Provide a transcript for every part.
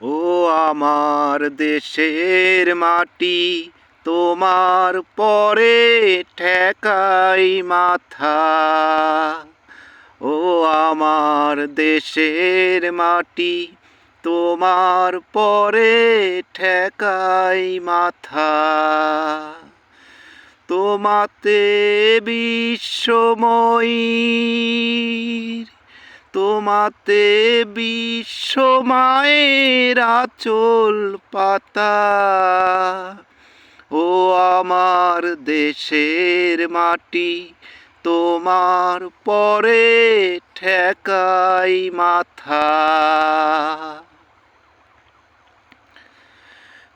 ও আমার দেশের মাটি, তোমার পরে ঠেকাই মাথা। ও আমার দেশের মাটি, তোমার পরে ঠেকাই মাথা। তোমাতে বিশ্বময়ীর, তোমাতে বিশ্ব মায়ের আঁচল পাতা। ও আমার দেশের মাটি, তোমার পরে ঠেকাই মাথা।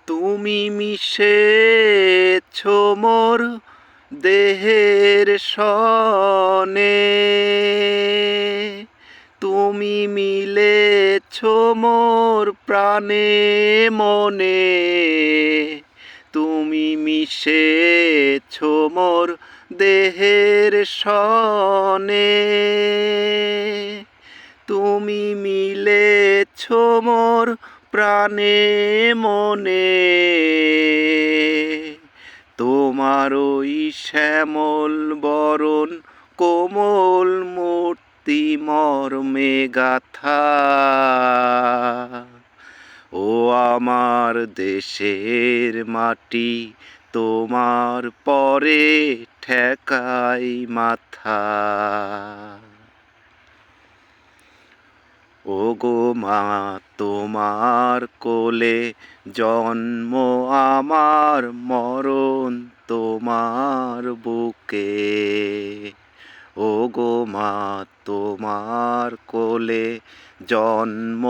তুমি মিশেছ মোর দেহের সনে, তুমি মিলেছ মোর প্রাণে মনে। তুমি মিশেছ মোর দেহের সনে, তুমি মিলেছ মোর প্রাণে মনে। তোমার ওই শ্যামল বরণ কোমল মূর্তি মর্মে গাথা। ও আমার দেশের মাটি, তোমার পরে ঠেকাই মাথা। ওগো মা, তোমার কোলে জন্ম আমার, মরণ তোমার বুকে। ওগো মা, তোমার কোলে জন্ম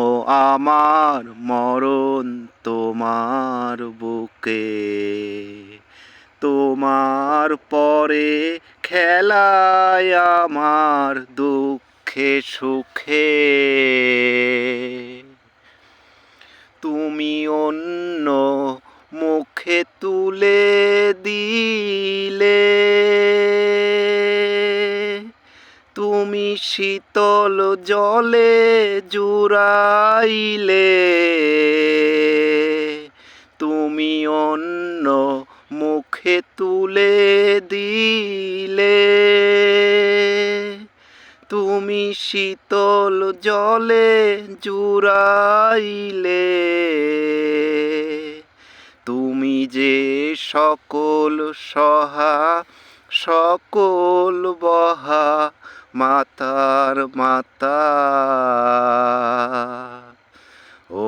আমার, মরণ তোমার বুকে। তোমার পরে খেলায় আমার দুঃখে সুখে। তুমি অন্য মুখে তুলে দিলে, তুমি শীতল জলে জুড়াইলে। তুমি অন্য মুখে তুলে দিলে, তুমি শীতল জলে জুড়াইলে। তুমি যে সকল সহা সকল বহা মাতার মাতা। ও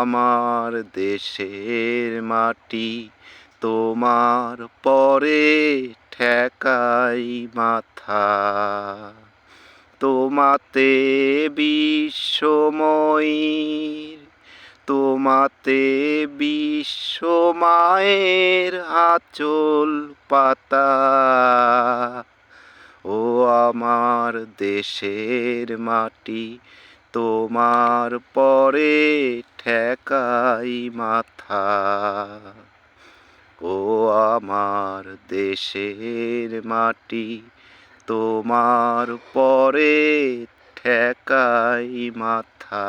আমার দেশের মাটি, তোমার পরে ঠেকাই মাথা। তোমাতে বিশ্বময়ীর, তোমাতে বিশ্ব মায়ের আঁচল পাতা। ও আমার দেশের মাটি, তোমার পরে ঠেকাই মাথা। ও আমার দেশের মাটি, তোমার পরে ঠেকাই মাথা।